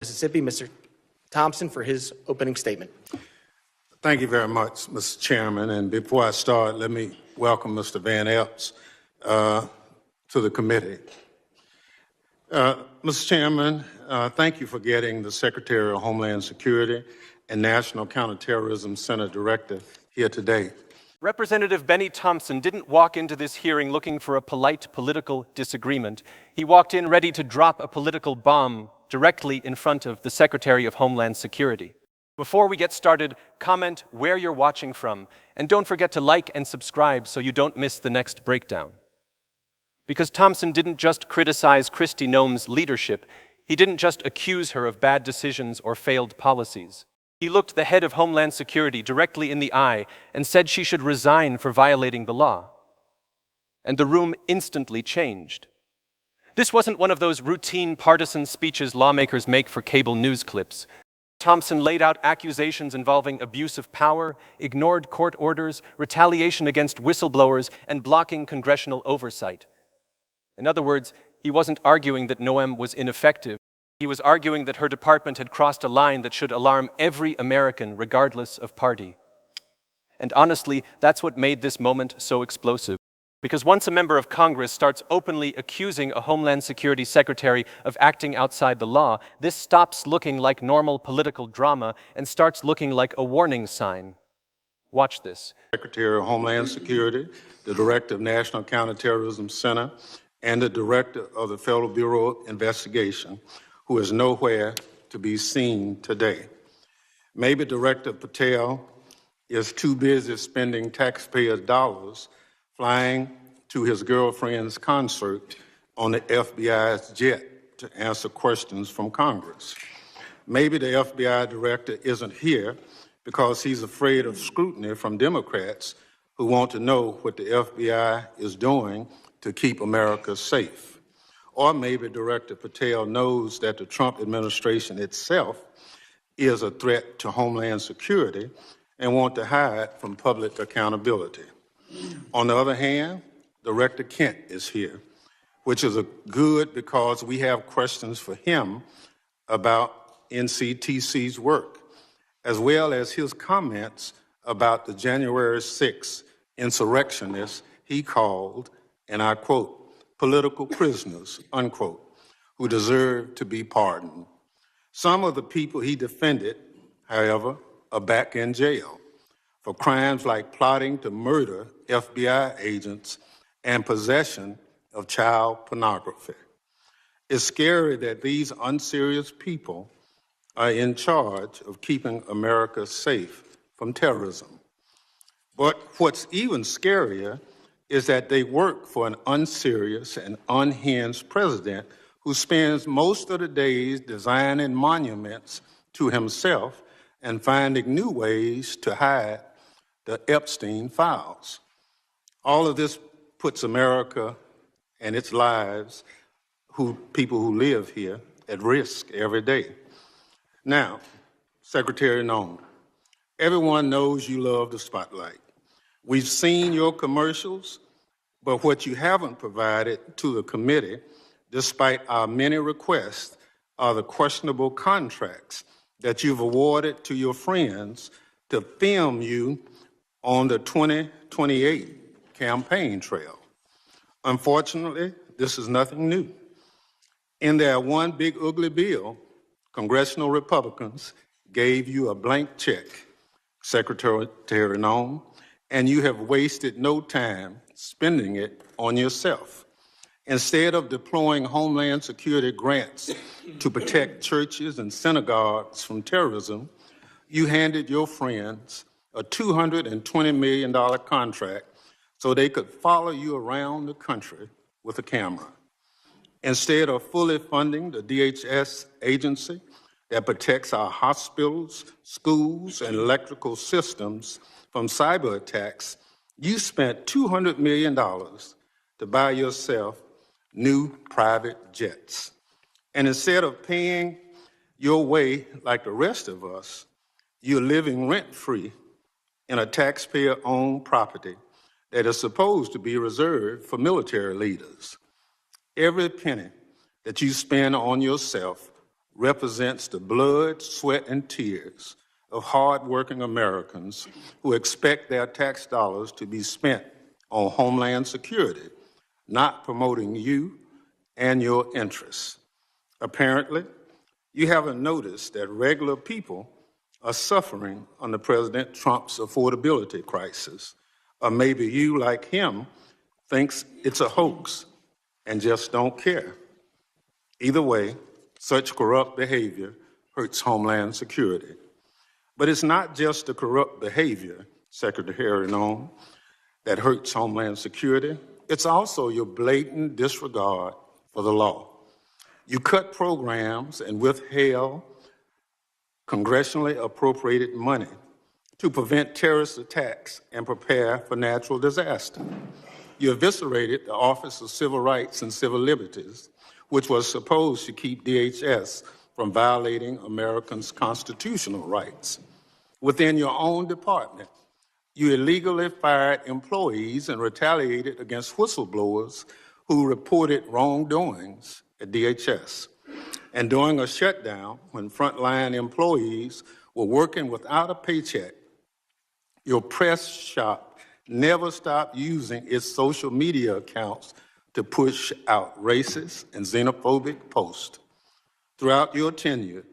Mississippi, Mr. Thompson, for his opening statement. Thank you very much, Mr. Chairman. And before I start, let me welcome Mr. Van Epps to the committee. Mr. Chairman, thank you for getting the Secretary of Homeland Security and National Counterterrorism Center Director here today. Representative Benny Thompson didn't walk into this hearing looking for a polite political disagreement. He walked in ready to drop a political bomb directly in front of the Secretary of Homeland Security. Before we get started, comment where you're watching from, and don't forget to like and subscribe so you don't miss the next breakdown. Because Thompson didn't just criticize Kristi Noem's leadership, he didn't just accuse her of bad decisions or failed policies. He looked the head of Homeland Security directly in the eye and said she should resign for violating the law. And the room instantly changed. This wasn't one of those routine partisan speeches lawmakers make for cable news clips. Thompson laid out accusations involving abuse of power, ignored court orders, retaliation against whistleblowers, and blocking congressional oversight. In other words, he wasn't arguing that Noem was ineffective. He was arguing that her department had crossed a line that should alarm every American, regardless of party. And honestly, that's what made this moment so explosive. Because once a member of Congress starts openly accusing a Homeland Security Secretary of acting outside the law, this stops looking like normal political drama and starts looking like a warning sign. Watch this. Secretary of Homeland Security, the Director of National Counterterrorism Center, and the Director of the Federal Bureau of Investigation, who is nowhere to be seen today. Maybe Director Patel is too busy spending taxpayers' dollars flying to his girlfriend's concert on the FBI's jet to answer questions from Congress. Maybe the FBI director isn't here because he's afraid of scrutiny from Democrats who want to know what the FBI is doing to keep America safe. Or maybe Director Patel knows that the Trump administration itself is a threat to Homeland Security and wants to hide from public accountability. On the other hand, Director Kent is here, which is good because we have questions for him about NCTC's work, as well as his comments about the January 6th insurrectionists he called, and I quote, political prisoners, unquote, who deserve to be pardoned. Some of the people he defended, however, are back in jail for crimes like plotting to murder FBI agents and possession of child pornography. It's scary that these unserious people are in charge of keeping America safe from terrorism. But what's even scarier is that they work for an unserious and unhinged president who spends most of the days designing monuments to himself and finding new ways to hide the Epstein files. All of this puts America and its lives, people who live here, at risk every day. Now, Secretary Noem, everyone knows you love the spotlight. We've seen your commercials, but what you haven't provided to the committee, despite our many requests, are the questionable contracts that you've awarded to your friends to film you on the 2028 campaign trail. Unfortunately, this is nothing new. In their one big ugly bill, congressional Republicans gave you a blank check, Secretary Noem, and you have wasted no time spending it on yourself. Instead of deploying Homeland Security grants to protect churches and synagogues from terrorism, you handed your friends a $220 million contract so they could follow you around the country with a camera. Instead of fully funding the DHS agency that protects our hospitals, schools, and electrical systems from cyber attacks, you spent $200 million to buy yourself new private jets. And instead of paying your way like the rest of us, you're living rent-free in a taxpayer-owned property that is supposed to be reserved for military leaders. Every penny that you spend on yourself represents the blood, sweat, and tears of hardworking Americans who expect their tax dollars to be spent on Homeland Security, not promoting you and your interests. Apparently, you haven't noticed that regular people are suffering under President Trump's affordability crisis, or maybe you, like him, thinks it's a hoax and just don't care. Either way, such corrupt behavior hurts Homeland Security. But it's not just the corrupt behavior, Secretary Noem, that hurts Homeland Security. It's also your blatant disregard for the law. You cut programs and withheld congressionally appropriated money to prevent terrorist attacks and prepare for natural disaster. You eviscerated the Office of Civil Rights and Civil Liberties, which was supposed to keep DHS from violating Americans' constitutional rights. Within your own department, you illegally fired employees and retaliated against whistleblowers who reported wrongdoings at DHS. And during a shutdown, when frontline employees were working without a paycheck, your press shop never stopped using its social media accounts to push out racist and xenophobic posts. Throughout your tenure,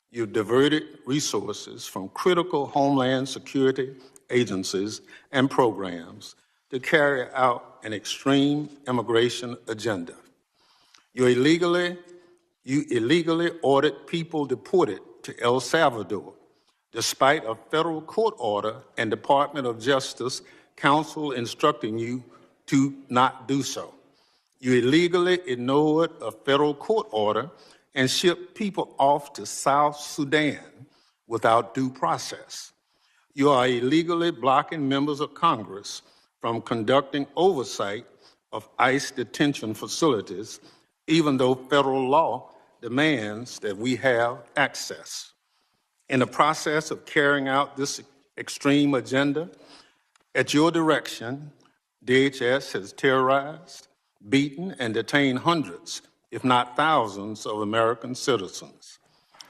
you diverted resources from critical Homeland Security agencies and programs to carry out an extreme immigration agenda. You illegally ordered people deported to El Salvador, despite a federal court order and Department of Justice counsel instructing you to not do so. You illegally ignored a federal court order and shipped people off to South Sudan without due process. You are illegally blocking members of Congress from conducting oversight of ICE detention facilities, even though federal law demands that we have access. In the process of carrying out this extreme agenda, at your direction, DHS has terrorized, beaten, and detained hundreds, if not thousands, of American citizens.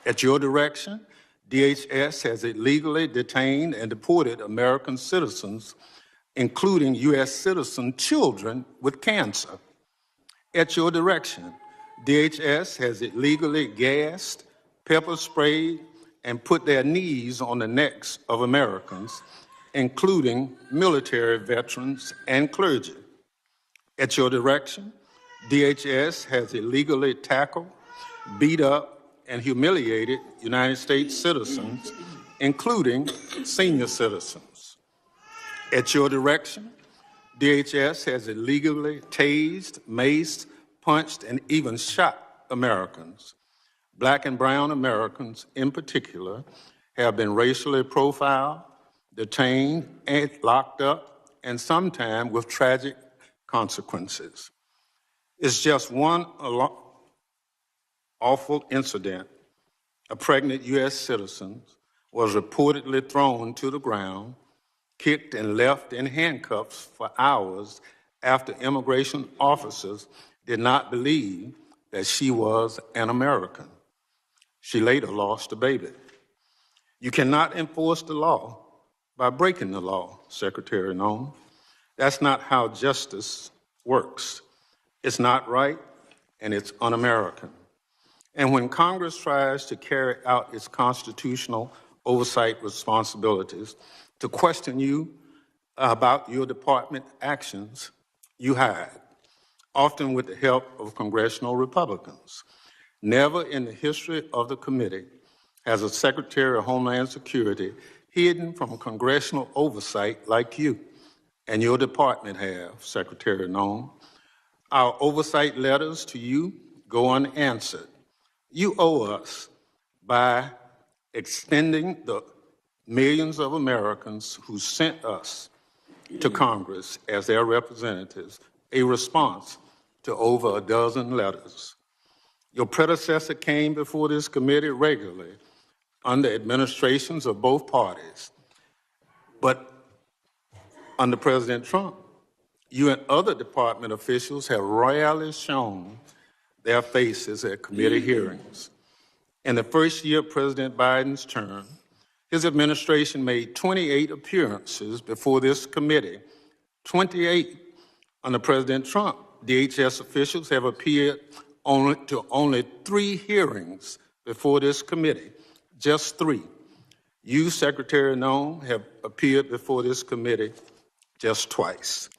At your direction, DHS has illegally detained and deported American citizens, including U.S. citizen children with cancer. At your direction, DHS has illegally gassed, pepper sprayed, and put their knees on the necks of Americans, including military veterans and clergy. At your direction, DHS has illegally tackled, beat up, and humiliated United States citizens, including senior citizens. At your direction, DHS has illegally tased, maced, punched, and even shot Americans. Black and brown Americans, in particular, have been racially profiled, detained, and locked up, and sometimes with tragic consequences. It's just one awful incident. A pregnant U.S. citizen was reportedly thrown to the ground, kicked, and left in handcuffs for hours after immigration officers did not believe that she was an American. She later lost a baby. You cannot enforce the law by breaking the law, Secretary Noem. That's not how justice works. It's not right, and it's un-American. And when Congress tries to carry out its constitutional oversight responsibilities to question you about your department actions, you hide, often with the help of congressional Republicans. Never in the history of the committee has a Secretary of Homeland Security hidden from congressional oversight like you and your department have, Secretary Noem. Our oversight letters to you go unanswered. You owe us by extending the millions of Americans who sent us to Congress as their representatives a response to over a dozen letters. Your predecessor came before this committee regularly under administrations of both parties. But under President Trump, you and other department officials have rarely shown their faces at committee hearings. In the first year of President Biden's term, his administration made 28 appearances before this committee. 28. Under President Trump, DHS officials have appeared to only 3 hearings before this committee, just 3. You, Secretary Noem, have appeared before this committee just twice.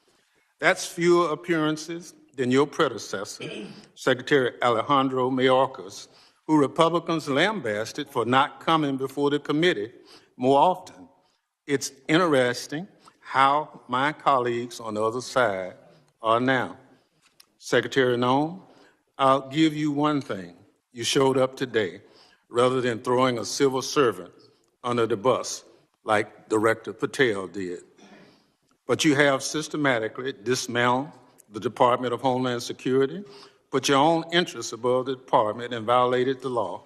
That's fewer appearances than your predecessor, Secretary Alejandro Mayorkas, who Republicans lambasted for not coming before the committee more often. It's interesting how my colleagues on the other side are now. Secretary Noem, I'll give you one thing. You showed up today rather than throwing a civil servant under the bus like Director Patel did. But you have systematically dismantled the Department of Homeland Security, put your own interests above the department, and violated the law.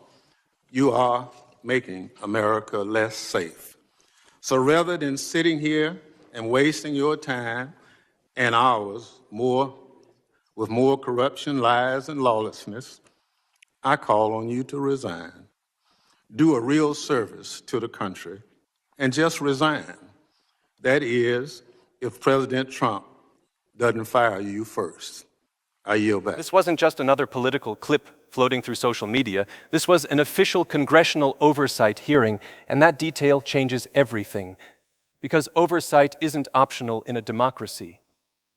You are making America less safe. So rather than sitting here and wasting your time and ours with more corruption, lies, and lawlessness, I call on you to resign. Do a real service to the country and just resign. That is, if President Trump doesn't fire you first. I yield back. This wasn't just another political clip floating through social media. This was an official congressional oversight hearing, and that detail changes everything. Because oversight isn't optional in a democracy.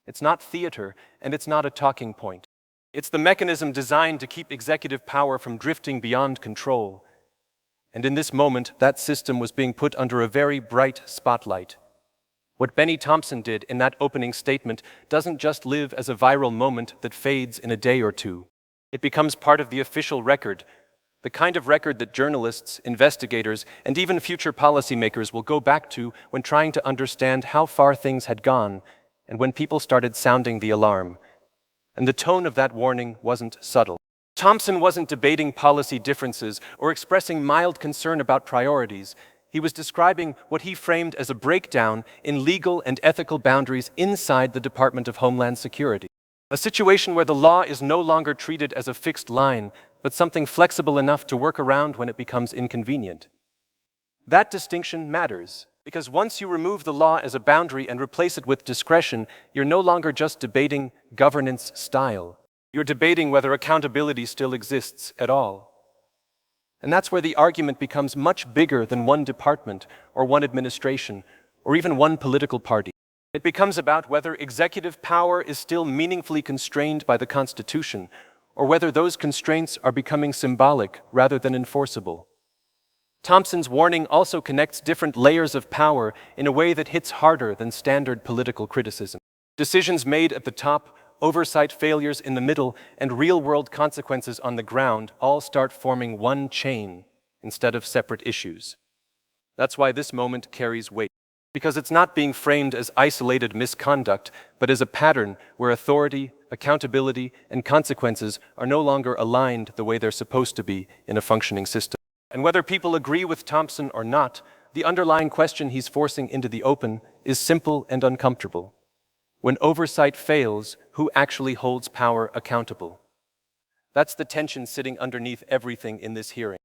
It's not theater, and it's not a talking point. It's the mechanism designed to keep executive power from drifting beyond control. And in this moment, that system was being put under a very bright spotlight. What Benny Thompson did in that opening statement doesn't just live as a viral moment that fades in a day or two. It becomes part of the official record, the kind of record that journalists, investigators, and even future policymakers will go back to when trying to understand how far things had gone and when people started sounding the alarm. And the tone of that warning wasn't subtle. Thompson wasn't debating policy differences or expressing mild concern about priorities. He was describing what he framed as a breakdown in legal and ethical boundaries inside the Department of Homeland Security. A situation where the law is no longer treated as a fixed line, but something flexible enough to work around when it becomes inconvenient. That distinction matters, because once you remove the law as a boundary and replace it with discretion, you're no longer just debating governance style. You're debating whether accountability still exists at all. And that's where the argument becomes much bigger than one department or one administration or even one political party. It becomes about whether executive power is still meaningfully constrained by the Constitution or whether those constraints are becoming symbolic rather than enforceable. Thompson's warning also connects different layers of power in a way that hits harder than standard political criticism. Decisions made at the top, oversight failures in the middle, and real-world consequences on the ground all start forming one chain instead of separate issues. That's why this moment carries weight, because it's not being framed as isolated misconduct, but as a pattern where authority, accountability, and consequences are no longer aligned the way they're supposed to be in a functioning system. And whether people agree with Thompson or not, the underlying question he's forcing into the open is simple and uncomfortable. When oversight fails, who actually holds power accountable? That's the tension sitting underneath everything in this hearing.